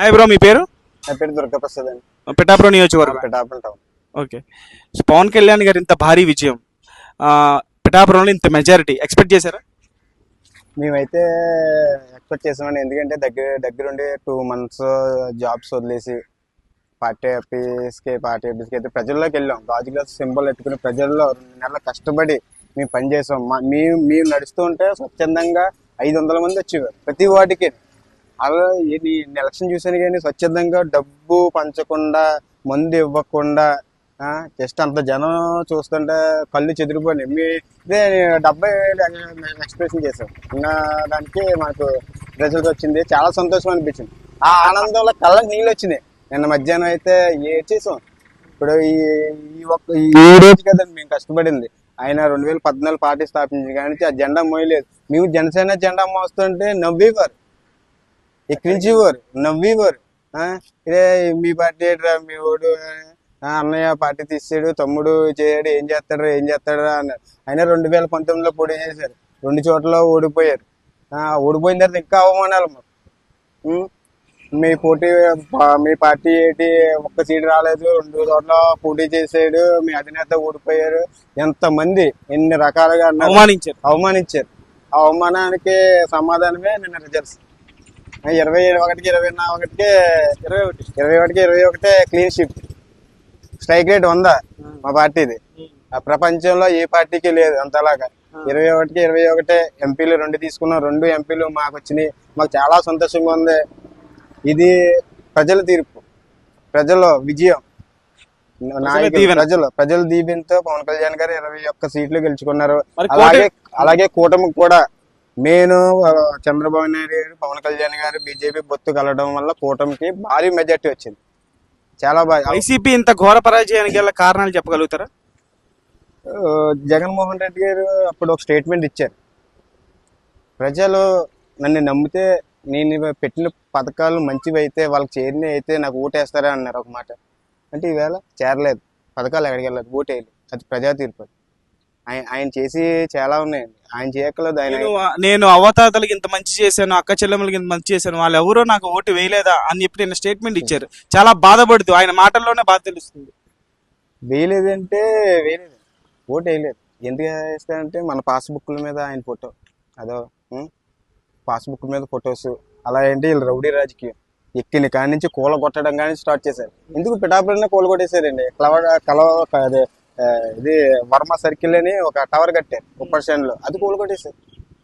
Hi bro, మీ పేరు? నా పేరు దుర్గాప్రసాద్ అండి. పిఠాపురం నియోజకవర్గం. Pithapuram town. Okay. So Pawan Kalyan garu ఇంత భారీ విజయం, ఆ, పిఠాపురంలో ఇంత మెజారిటీ ఎక్స్పెక్ట్ చేశారా? మేమైతే ఎక్స్పెక్ట్ చేసామండి. ఎందుకంటే దగ్గరుండి 2 months జాబ్స్ వదిలేసి పార్టీ ఆఫీస్కి అయితే ప్రజల్లోకి వెళ్ళాం. గాజు గ్లాస్ సింబల్ ఎట్టుకుని ప్రజల్లో 2 నెలలు కష్టపడి మేము పనిచేసాం. మేము నడుస్తూ ఉంటే స్వచ్ఛందంగా 500 మంది వచ్చేవారు ప్రతి వాటికి. అలా ఎలక్షన్ చూసాను కానీ స్వచ్ఛందంగా డబ్బు పంచకుండా, మందు ఇవ్వకుండా, జస్ట్ అంత జనం చూస్తుంటే కళ్ళు చెదిరిపోయి ఇదే 70,000 ఎక్స్ప్రెషన్ చేశాం. ఇంకా దానికి మాకు రిజల్ట్ వచ్చింది. చాలా సంతోషం అనిపించింది. ఆ ఆనందంలో కళ్ళకి నీళ్ళు వచ్చినాయి. నిన్న మధ్యాహ్నం అయితే ఏడ్చేసాం. ఇప్పుడు ఈ రోజు కదండి మేము కష్టపడింది. ఆయన 2014 పార్టీ స్థాపించింది కానీ ఆ జెండా మోయలేదు. మేము జనసేన జెండా మోస్తుంటే నవ్వేవారు, ఎక్కించేవారు, నవ్వేవారు. ఇదే మీ పార్టీ ఏంట్రా, మీ ఓడు అన్నయ్య పార్టీ తీసాడు, తమ్ముడు చేయడు, ఏం చేస్తాడు అన్నారు. అయినా 2019లో పోటీ చేశారు. 2 చోట్ల ఓడిపోయారు. ఓడిపోయిన తర్వాత ఇంకా అవమానాలు మాకు. మీ పార్టీ ఏంటి, 1 సీట్ రాలేదు, 2 చోట్ల పోటీ చేసాడు, మీ అధినేత ఓడిపోయారు, ఎంతమంది ఎన్ని రకాలుగా అవమానించారు. ఆ అవమానానికి సమాధానమే నిన్న results. 21-21 clean sheet, strike rate 100 మా పార్టీది. ఆ ప్రపంచంలో ఏ పార్టీకి లేదు అంతలాగా. 21-21 ఎంపీలు 2 తీసుకున్నాం. 2 ఎంపీలు మాకు వచ్చినాయి. మాకు చాలా సంతోషంగా ఉంది. ఇది ప్రజల తీర్పు, ప్రజల విజయం, ప్రజల దీవెనతో పవన్ కళ్యాణ్ గారు 21 సీట్లు గెలుచుకున్నారు. అలాగే కూటమికి కూడా నేను చంద్రబాబు నాయుడు గారు, పవన్ కళ్యాణ్ గారు బీజేపీ బొత్తు కలవడం వల్ల కూటమికి భారీ మెజార్టీ వచ్చింది. చాలా బాగా. వైసీపీ ఇంత ఘోర పరాజయానికి గల కారణాలు చెప్పగలుగుతారా? జగన్మోహన్ రెడ్డి గారు అప్పుడు ఒక స్టేట్మెంట్ ఇచ్చారు. ప్రజలు నన్ను నమ్మితే, నేను పెట్టిన పథకాలు మంచివి అయితే, వాళ్ళకి చేరినవి అయితే నాకు ఓటేస్తారా అన్నారు ఒక మాట. అంటే ఈవేళ చేరలేదు, పథకాలు ఎక్కడికి వెళ్ళలేదు, ఓటేయలేదు. అది ప్రజా తీర్పు. ఆయన చేసి చాలా ఉన్నాయండి. ఆయన చేయక్కలేదు. నేను అవతాతలకి ఇంత మంచి చేశాను, అక్క చెల్లెమ్మలకి ఇంత మంచి చేశాను, వాళ్ళు ఎవరో నాకు ఓటు వేయలేదా అని చెప్పి నేను స్టేట్మెంట్ ఇచ్చారు. చాలా బాధపడుతూ ఆయన మాటల్లోనే బాధ తెలుస్తుంది. వేయలేదంటే వేయలేదు, ఓటు వేయలేదు. ఎందుకు వేస్తారంటే మన పాస్బుక్ల మీద ఆయన ఫోటో, అదో పాస్బుక్ మీద ఫొటోస్, అలా ఏంటి వీళ్ళు రౌడీ రాజకీయం ఎక్కిన కాడి నుంచి కూల కొట్టడం కానీ స్టార్ట్ చేశారు. ఎందుకు పిఠాపురంలో కూల కొట్టేశారండి. ఇది వర్మ సర్కిల్ అని ఒక టవర్ కట్టారు ఉప్పర్షన్లో, అది కూల కొట్టేశారు.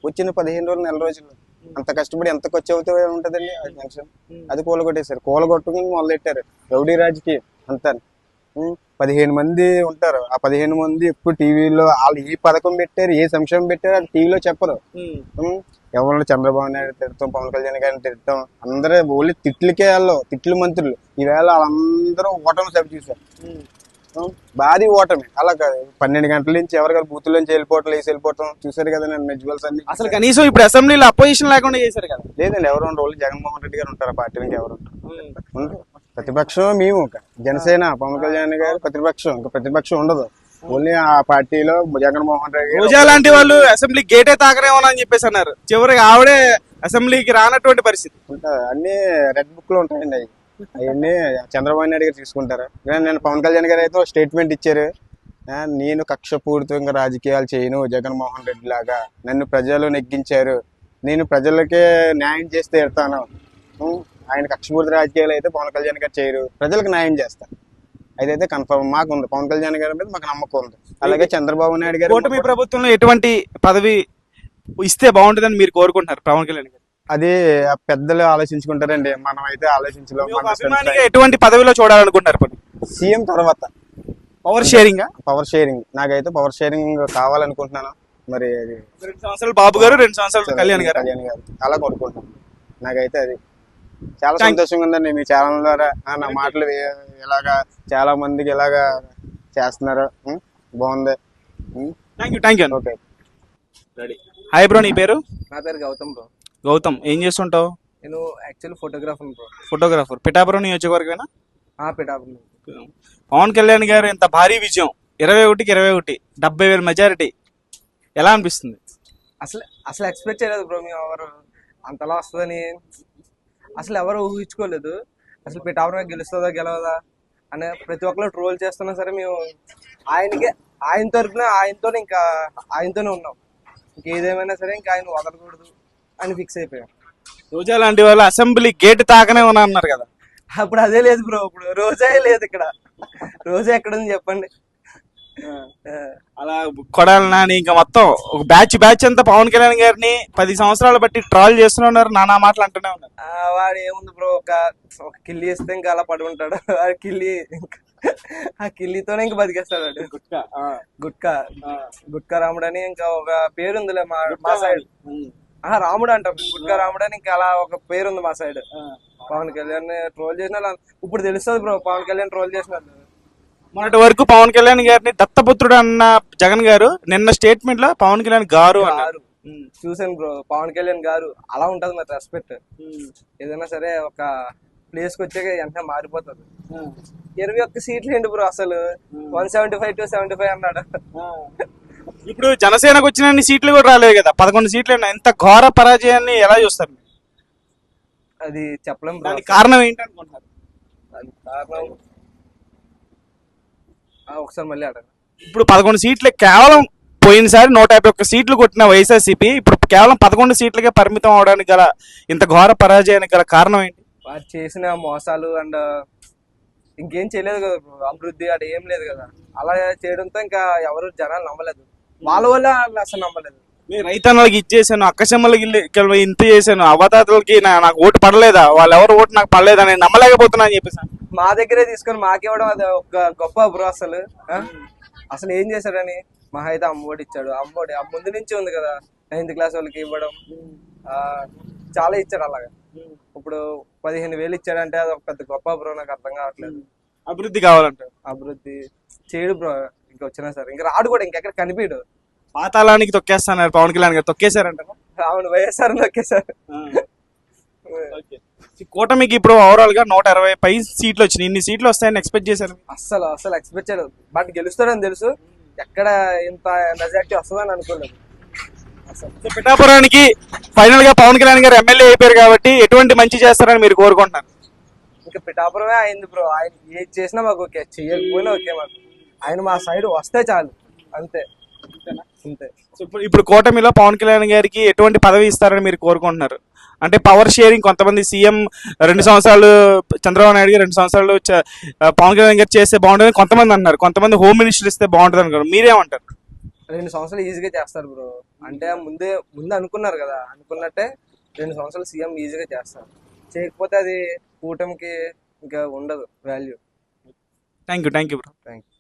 వచ్చిన 15 రోజులు, నెల రోజుల్లో అంత కష్టపడి ఎంత ఖర్చు అవుతూ ఉంటుందండి జంక్షన్, అది కూల కొట్టేశారు. కూల కొట్టుకుని మొదలెట్టారు రౌడీ రాజకీయం అంతా. 15 మంది ఉంటారు. ఆ 15 మంది ఎప్పుడు టీవీలో వాళ్ళు ఏ పథకం పెట్టారు, ఏ సంక్షేమం పెట్టారు అది టీవీలో చెప్పరు. ఎవరు చంద్రబాబు నాయుడు తిడతాం, పవన్ కళ్యాణ్ గారిని తిడతాం, అందరూ ఓన్లీ తిట్లకే వాళ్ళు, తిట్లు మంత్రులు. ఈవేళ వాళ్ళందరూ ఓటమి సభ చూశారు, భారీ ఓటమి. అలా 12 గంటల నుంచి ఎవరికైనా బూతుల నుంచి వెళ్ళిపోవటం చూసారు కదా నేను విజువల్స్ అన్ని. అసలు కనీసం ఇప్పుడు అసెంబ్లీలో అపోజిషన్ లేకుండా చేశారు కదా. లేదండి, ఎవరు ఉండరు. జగన్మోహన్ రెడ్డి గారు ఉంటారు. పార్టీ నుంచి ఎవరు ఉంటారు? ప్రతిపక్షం మేము, జనసేన పవన్ కళ్యాణ్ గారు ప్రతిపక్షం, ఇంకా ప్రతిపక్షం ఉండదు. ఓన్లీ ఆ పార్టీలో జగన్మోహన్ రెడ్డి రోజా లాంటి వాళ్ళు అసెంబ్లీ గేటే తాకరేమో అని చెప్పేసి అన్నారు. చివరికి ఆవిడే అసెంబ్లీకి రానటువంటి పరిస్థితి. అన్ని రెడ్ బుక్ లో ఉంటాయండి. అవన్నీ చంద్రబాబు నాయుడు గారు తీసుకుంటారు. నేను పవన్ కళ్యాణ్ గారు అయితే స్టేట్మెంట్ ఇచ్చారు. నేను కక్షపూరితంగా రాజకీయాలు చేయను, జగన్మోహన్ రెడ్డి లాగా నన్ను ప్రజలు నెగ్గించారు, నేను ప్రజలకే న్యాయం చేసి తీరుతాను. ఆయన కక్షపూరిత రాజకీయాలు అయితే పవన్ కళ్యాణ్ గారు చేయరు, ప్రజలకు న్యాయం చేస్తారు. అదైతే కన్ఫర్మ్ మాకు ఉంది. పవన్ కళ్యాణ్ గారి మీద మాకు నమ్మకం ఉంది. అలాగే చంద్రబాబు నాయుడు గారు కూటమి ప్రభుత్వంలో ఎటువంటి పదవి ఇస్తే బాగుంటుందని మీరు కోరుకుంటున్నారు పవన్ కళ్యాణ్ గారు? అది పెద్దలు ఆలోచించుకుంటారండి, మనం అయితే ఆలోచించలేము. ఎటువంటి పదవిలో చూడాలనుకుంటారు? సీఎం తర్వాత పవర్ షేరింగ్ నాకైతే పవర్ షేరింగ్ కావాలనుకుంటున్నాను. మరి 2 సంవత్సరాలు బాబు గారు, 2 సంవత్సరాలు కళ్యాణ్ గారు అలా కోరుకుంటున్నాను. నాకైతే అది చాలా సంతోషంగా ఉందండి. మీ ఛానల్ ద్వారా నా మాటలు ఇలాగా చాలా మందికి ఇలాగా చేస్తున్నారు, బాగుంది. Thank you. Okay. Hi bro, నీ పేరు? నా పేరు గౌతమ్ బ్రో. గౌతమ్, ఏం చేస్తుంటావు? నేను actual photographer bro. Photographer. Pithapuram నియోజకవర్గమేనా? పిఠాపురం. పవన్ కళ్యాణ్ గారు ఇంత భారీ విజయం, 21-21 70,000 మెజారిటీ, ఎలా అనిపిస్తుంది? అసలు ఎక్స్పెక్ట్ చేయలేదు బ్రో. మేము ఎవరు అంతలా వస్తుందని అసలు ఎవరు ఊహించుకోలేదు. అసలు పిఠాపురం గెలుస్తుందా గెలవదా అని ప్రతి ఒక్కరు ట్రోల్ చేస్తున్నా సరే మేము ఆయన తరపున ఆయనతోనే ఉన్నాం. ఇంకేదేమైనా సరే ఇంకా ఆయన వదలకూడదు అని ఫిక్స్ అయిపోయాం. రోజా లాంటి వాళ్ళు అసెంబ్లీ గేట్ తాకనే ఉన్నా అన్నారు కదా. అప్పుడు అదే లేదు బ్రో, ఇప్పుడు రోజా లేదు ఇక్కడ. రోజా ఎక్కడుంది చెప్పండి. అలా కొడాలి నాని ఇంకా మొత్తం ఒక బ్యాచ్ అంతా పవన్ కళ్యాణ్ గారిని 10 సంవత్సరాలు బట్టి ట్రాల్ చేస్తూనే ఉన్నారు, నానా మాటలు అంటూనే ఉన్నారు. వాడు ఏముంది బ్రో, ఒక కిల్లి ఇస్తే ఇంకా అలా పడి ఉంటాడు. ఆ కిల్లితోనే ఇంకా బతికేస్తాడు వాడు. గుట్కా రాముడు అని ఇంకా ఒక పేరు ఉందిలే మా సైడ్. రాముడు అంటాం, గుట్కా రాముడు అని ఇంకా అలా ఒక పేరు ఉంది మా సైడ్. పవన్ కళ్యాణ్ ట్రోల్ చేసిన ఇప్పుడు తెలుస్తుంది బ్రో, పవన్ కళ్యాణ్ ట్రోల్ చేసినట్టు. మొన్నటి వరకు పవన్ కళ్యాణ్ గారిని దత్తపుత్రుడు అన్న జగన్ గారు నిన్న స్టేట్మెంట్ లో పవన్ కళ్యాణ్ గారు అన్నారు. చూసాను బ్రో, పవన్ కళ్యాణ్ గారు అలా ఉంటది మరి రెస్పెక్ట్. ఏదైనా సరే ఒక ప్లేస్ కి వచ్చాక వెంటనే మారిపోతుంది. 21 సీట్లు ఏంటి బ్రో, అసలు 175 to 75 అన్నాడు. ఇప్పుడు జనసేనకు వచ్చిన సీట్లు కూడా రాలేదు కదా, 11 సీట్లు. ఎంత ఘోర పరాజయాన్ని ఎలా చూస్తారు? అది చెప్పలేం బ్రో. దానికి కారణం ఏంటనుకుంటున్నారు? కారణం ఒకసారి మళ్ళీ అడగ. ఇప్పుడు 11 సీట్లు కేవలం, పోయినసారి 151 సీట్లు కొట్టిన వైఎస్ఆర్సీపీ ఇప్పుడు కేవలం 11 సీట్లకే పరిమితం అవడానికి గల ఇంత ఘోర పరాజయానికి గల కారణం ఏంటి? వారు చేసిన మోసాలు అండ్ ఇంకేం చేయలేదు కదా బ్రో, అభివృద్ధి అటు ఏం లేదు కదా. అలా చేయడంతో ఇంకా ఎవరు జనాలు నమ్మలేదు, వాళ్ళ వల్ల అసలు నమ్మలేదు. నేను రైతన్నలకి ఇచ్చేసాను, అక్కసమ్మలకి ఇంత చేశాను, అవతాతలకి నాకు ఓటు పడలేదా, వాళ్ళు ఎవరు ఓటు నాకు పడలేదా, నేను నమ్మలేకపోతున్నా అని చెప్పేసి మా దగ్గరే తీసుకొని మాకివ్వడం అది ఒక గొప్ప బ్రో. అసలు ఏం చేశాడని మహా అయితే అమ్మఒడి ఇచ్చాడు. అమ్మఒడి ముందు నుంచి ఉంది కదా, 9th క్లాస్ వాళ్ళకి ఇవ్వడం చాలా ఇచ్చాడు. అలాగా ఇప్పుడు 15,000 ఇచ్చాడంటే అది ఒక పెద్ద గొప్ప బ్రో. నాకు అర్థం కావట్లేదు. అభివృద్ధి కావాలంటే అభివృద్ధి చేయడు బ్రో, ఇంకా వచ్చినా సరే ఇంకా రాడు కూడా, ఇంకెక్కడ కనిపించడు. పాతాళానికి తొక్కేస్తాన్నారు పవన్ కళ్యాణ్ గారు. తొక్కేశారంట. అవును, వైఎస్ఆర్ తొక్కేశారు. కూటమికి ఇప్పుడు ఓవరాల్ గా 120 పై సీట్లు వచ్చినాయి. ఇన్ని సీట్లు వస్తాయని ఎక్స్పెక్ట్ చేశారు? అసలు ఎక్స్పెక్ట్ చేయలేదు. బట్ గెలుస్తాడని తెలుసు, ఎక్కడ ఇంత మెజార్టీ వస్తుందని అనుకోలేదు అసలు. పిఠాపురానికి ఫైనల్ గా పవన్ కళ్యాణ్ గారు ఎమ్మెల్యే అయిపోయారు కాబట్టి ఎటువంటి మంచి చేస్తారని మీరు కోరుకుంటున్నారు? ఇంకా పిఠాపురమే అయింది బ్రో. ఆయన ఏది చేసినా మాకు ఓకే, చేయకపోయినా ఓకే మాకు. ఆయన మా సైడ్ వస్తే చాలు, అంతే. ఇప్పుడు కూటమిలో పవన్ కళ్యాణ్ గారికి ఎటువంటి పదవి ఇస్తారని మీరు కోరుకుంటున్నారు? అంటే పవర్ షేరింగ్, కొంతమంది సీఎం 2 సంవత్సరాలు చంద్రబాబు నాయుడు గారు, 2 సంవత్సరాలు పవన్ కళ్యాణ్ గారు చేస్తే బాగుంటుంది కొంతమంది అన్నారు, కొంతమంది హోమ్ మినిస్టర్ ఇస్తే బాగుంటుంది అనుకున్నారు. మీరేమంటారు? 2 సంవత్సరాలు ఈజీగా చేస్తారు బ్రో. అంటే ముందు అనుకున్నారు కదా, అనుకున్నట్టే 2 సంవత్సరాలు సీఎం ఈజీగా చేస్తారు. చేయకపోతే అది కూటమికి ఇంకా ఉండదు value. Thank you bro. Thank you.